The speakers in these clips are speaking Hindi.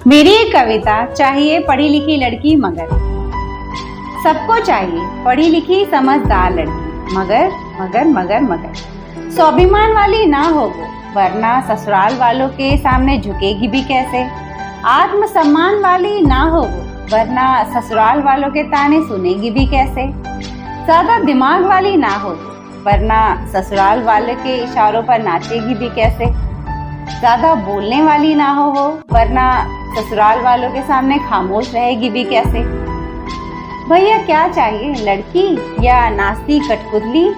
मेरी एक कविता, चाहिए पढ़ी लिखी लड़की मगर। सबको चाहिए पढ़ी लिखी समझदार लड़की, मगर मगर मगर मगर स्वाभिमान वाली ना हो वो, वरना ससुराल वालों के सामने झुकेगी भी कैसे। आत्मसम्मान वाली ना हो वो, वरना ससुराल वालों के ताने सुनेगी भी कैसे। ज्यादा दिमाग वाली ना हो वो, वरना ससुराल वाले के इशारों पर नाचेगी भी कैसे। ज्यादा बोलने वाली ना हो वो, वरना ससुराल वालों के सामने खामोश रहेगी भी कैसे। भैया क्या चाहिए, लड़की या नास्ती कठपुतली।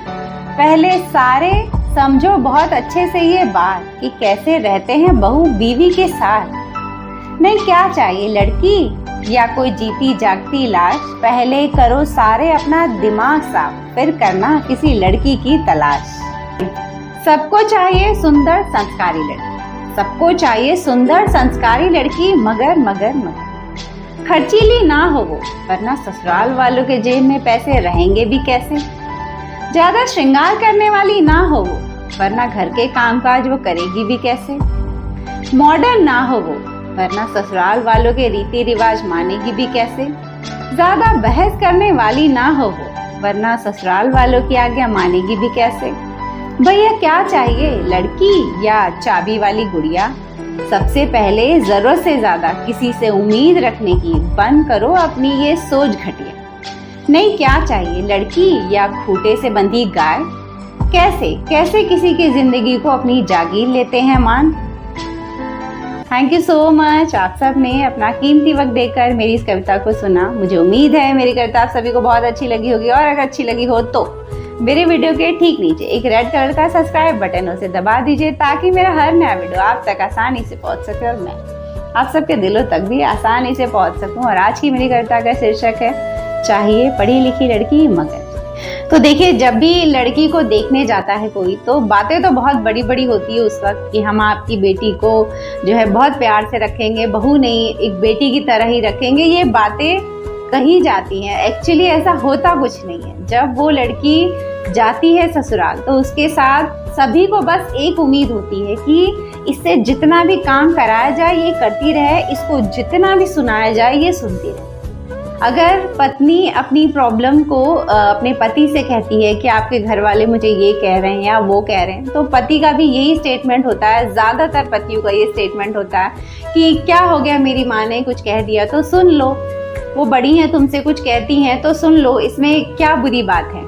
पहले सारे समझो बहुत अच्छे से ये बात कि कैसे रहते हैं बहू बीवी के साथ। नहीं, क्या चाहिए, लड़की या कोई जीती जागती लाश। पहले करो सारे अपना दिमाग साफ, फिर करना किसी लड़की की तलाश। सबको चाहिए सुंदर संस्कारी लड़की, सबको चाहिए सुंदर संस्कारी लड़की, मगर मगर मगर खर्चीली ना हो वो, वरना ससुराल वालों के जेब में पैसे रहेंगे भी कैसे। ज्यादा श्रृंगार करने वाली ना हो वो, वरना घर के कामकाज वो करेगी भी कैसे। मॉडर्न ना हो वो, वरना ससुराल वालों के रीति रिवाज मानेगी भी कैसे। ज्यादा बहस करने वाली ना हो वो, वरना ससुराल वालों की आज्ञा मानेगी भी कैसे। भैया क्या चाहिए, लड़की या चाबी वाली गुड़िया। सबसे पहले जरूरत से ज्यादा किसी से उम्मीद रखने की बंद करो अपनी ये सोच घटिया। नहीं, क्या चाहिए, लड़की या खूंटे से बंधी गाय। कैसे कैसे किसी की जिंदगी को अपनी जागीर लेते हैं मान। थैंक यू सो मच, आप सब ने अपना कीमती वक्त देकर मेरी इस कविता को सुना। मुझे उम्मीद है मेरी कविता आप सभी को बहुत अच्छी लगी होगी, और अगर अच्छी लगी हो तो मेरे वीडियो के ठीक नीचे एक रेड कलर का सब्सक्राइब बटन उसे दबा दीजिए, ताकि मेरा हर नया वीडियो आप तक आसानी से पहुंच सके और मैं आप सबके दिलों तक भी आसानी से पहुंच सकूं। और आज की मेरी कविता का शीर्षक है, चाहिए पढ़ी लिखी लड़की मगर। तो देखिए, जब भी लड़की को देखने जाता है कोई, तो बातें तो बहुत बड़ी बड़ी होती है उस वक्त कि हम आपकी बेटी को जो है बहुत प्यार से रखेंगे, बहू नहीं एक बेटी की तरह ही रखेंगे। ये बातें कही जाती हैं, एक्चुअली ऐसा होता कुछ नहीं है। जब वो लड़की जाती है ससुराल, तो उसके साथ सभी को बस एक उम्मीद होती है कि इससे जितना भी काम कराया जाए ये करती रहे, इसको जितना भी सुनाया जाए ये सुनती रहे। अगर पत्नी अपनी प्रॉब्लम को अपने पति से कहती है कि आपके घर वाले मुझे ये कह रहे हैं या वो कह रहे हैं, तो पति का भी यही स्टेटमेंट होता है, ज़्यादातर पतियों का ये स्टेटमेंट होता है कि क्या हो गया, मेरी माँ ने कुछ कह दिया तो सुन लो, वो बड़ी हैं तुमसे कुछ कहती हैं तो सुन लो, इसमें क्या बुरी बात है।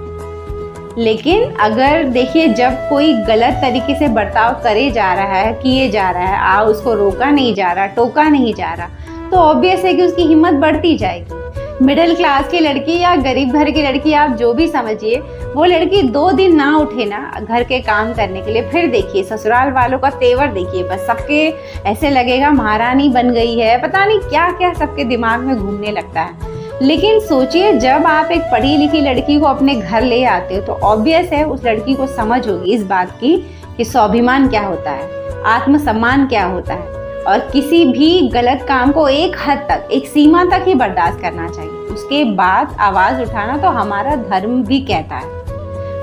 लेकिन अगर देखिए, जब कोई गलत तरीके से बर्ताव करे जा रहा है, किए जा रहा है, उसको रोका नहीं जा रहा, टोका नहीं जा रहा, तो ऑब्वियस है कि उसकी हिम्मत बढ़ती जाएगी। मिडिल क्लास की लड़की या गरीब घर की लड़की, आप जो भी समझिए, वो लड़की 2 दिन ना उठे ना घर के काम करने के लिए, फिर देखिए ससुराल वालों का तेवर देखिए, बस सबके ऐसे लगेगा महारानी बन गई है, पता नहीं क्या क्या सबके दिमाग में घूमने लगता है। लेकिन सोचिए, जब आप एक पढ़ी लिखी लड़की को अपने घर ले आते हो, तो ऑब्वियस है उस लड़की को समझ होगी इस बात की कि स्वाभिमान क्या होता है, आत्मसम्मान क्या होता है, और किसी भी गलत काम को एक हद तक, एक सीमा तक ही बर्दाश्त करना चाहिए। उसके बाद आवाज उठाना तो हमारा धर्म भी कहता है।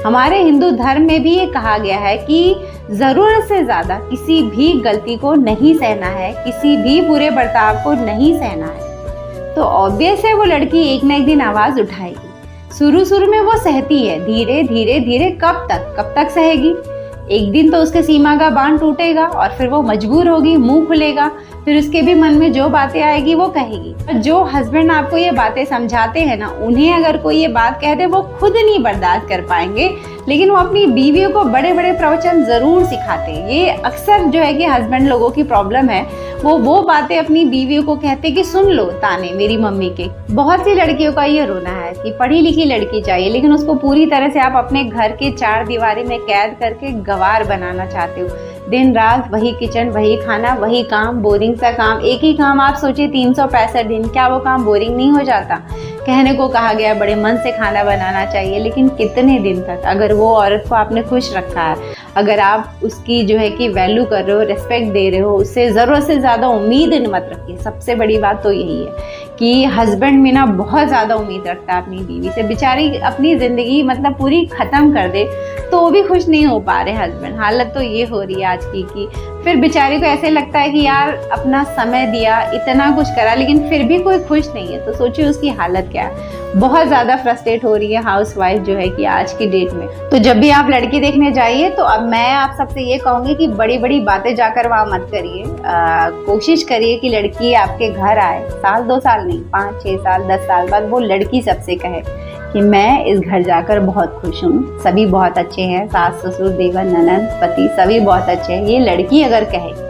हमारे हिंदू धर्म में भी ये कहा गया है कि जरूरत से ज्यादा किसी भी गलती को नहीं सहना है, किसी भी बुरे बर्ताव को नहीं सहना है। तो ऑब्वियस है वो लड़की एक ना एक दिन आवाज उठाएगी। शुरू में वो सहती है, धीरे धीरे धीरे कब तक सहेगी। एक दिन तो उसके सीमा का बांध टूटेगा और फिर वो मजबूर होगी, मुंह खुलेगा, फिर उसके भी मन में जो बातें आएगी वो कहेगी। और जो हस्बैंड आपको ये बातें समझाते हैं ना, उन्हें अगर कोई ये बात कह दे, वो खुद नहीं बर्दाश्त कर पाएंगे, लेकिन वो अपनी बीवियों को बड़े बड़े प्रवचन जरूर सिखाते हैं। ये अक्सर जो है कि हस्बैंड लोगों की प्रॉब्लम है, वो बातें अपनी बीवियों को कहते कि सुन लो ताने मेरी मम्मी के। बहुत सी लड़कियों का ये रोना है कि पढ़ी लिखी लड़की चाहिए, लेकिन उसको पूरी तरह से आप अपने घर के 4 दीवारी में कैद करके गवार बनाना चाहते हो। दिन रात वही किचन, वही खाना, वही काम, बोरिंग सा काम। एक ही काम आप सोचिए 365 दिन, क्या वो काम बोरिंग नहीं हो जाता। कहने को कहा गया बड़े मन से खाना बनाना चाहिए, लेकिन कितने दिन तक? अगर वो औरत को आपने खुश रखा है, अगर आप उसकी जो है कि वैल्यू कर रहे हो, रिस्पेक्ट दे रहे हो, उससे ज़रूरत से ज़्यादा उम्मीद मत रखिए। सबसे बड़ी बात तो यही है कि हस्बैंड में ना बहुत ज़्यादा उम्मीद रखता है अपनी बीवी से, बेचारी अपनी ज़िंदगी मतलब पूरी ख़त्म कर दे तो भी खुश नहीं हो पा रहे हस्बैंड। हालत तो ये हो रही है आज की कि फिर बेचारी को ऐसे लगता है कि यार अपना समय दिया, इतना कुछ करा, लेकिन फिर भी कोई खुश नहीं है। तो सोचिए उसकी हालत क्या है। बहुत ज़्यादा फ्रस्ट्रेट हो रही है हाउसवाइफ जो है कि आज की डेट में। तो जब भी आप लड़की देखने जाइए तो अब मैं आप सबसे ये कहूँगी कि बड़ी बड़ी बातें जाकर वहाँ मत करिए। कोशिश करिए कि लड़की आपके घर आए, साल 2 साल नहीं, 5 6 साल 10 साल बाद वो लड़की सबसे कहे कि मैं इस घर जाकर बहुत खुश हूँ, सभी बहुत अच्छे हैं, सास ससुर देवर ननद पति सभी बहुत अच्छे हैं। ये लड़की अगर कहे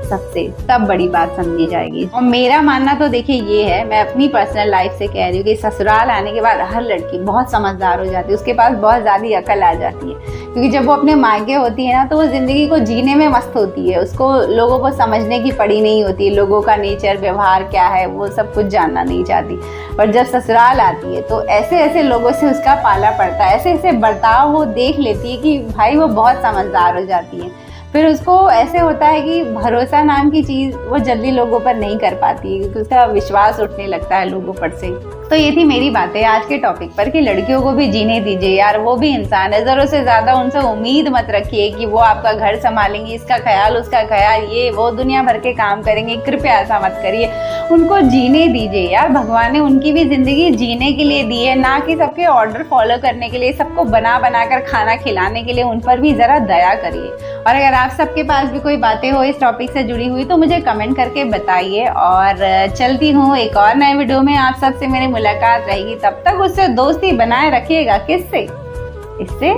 सबसे, तब बड़ी बात समझी जाएगी। और मेरा मानना तो देखिए ये है, मैं अपनी पर्सनल लाइफ से कह रही हूँ कि ससुराल आने के बाद हर लड़की बहुत समझदार हो जाती है, उसके पास बहुत ज़्यादा अकल आ जाती है। क्योंकि जब वो अपने मायके होती है ना तो वो ज़िंदगी को जीने में मस्त होती है, उसको लोगों को समझने की पड़ी नहीं होती है, लोगों का नेचर व्यवहार क्या है वो सब कुछ जानना नहीं चाहती। पर जब ससुराल आती है तो ऐसे ऐसे लोगों से उसका पाला पड़ता है, ऐसे ऐसे बर्ताव वो देख लेती है कि भाई वो बहुत समझदार हो जाती है। फिर उसको ऐसे होता है कि भरोसा नाम की चीज़ वो जल्दी लोगों पर नहीं कर पाती है, क्योंकि उसका विश्वास उठने लगता है लोगों पर से। तो ये थी मेरी बातें आज के टॉपिक पर कि लड़कियों को भी जीने दीजिए यार, वो भी इंसान है। ज़रूरत से ज़्यादा उनसे उम्मीद मत रखिए कि वो आपका घर संभालेंगी, इसका ख्याल उसका ख्याल, ये वो दुनिया भर के काम करेंगे। कृपया ऐसा मत करिए, उनको जीने दीजिए यार। भगवान ने उनकी भी ज़िंदगी जीने के लिए दी है, ना कि सबके ऑर्डर फॉलो करने के लिए, सबको बना बना कर खाना खिलाने के लिए। उन पर भी ज़रा दया करिए। और अगर आप सबके पास भी कोई बातें हो इस टॉपिक से जुड़ी हुई तो मुझे कमेंट करके बताइए। और चलती हूँ एक और नए वीडियो में, आप सबसे मेरी मुलाकात रहेगी। तब तक उससे दोस्ती बनाए रखिएगा। किससे? इससे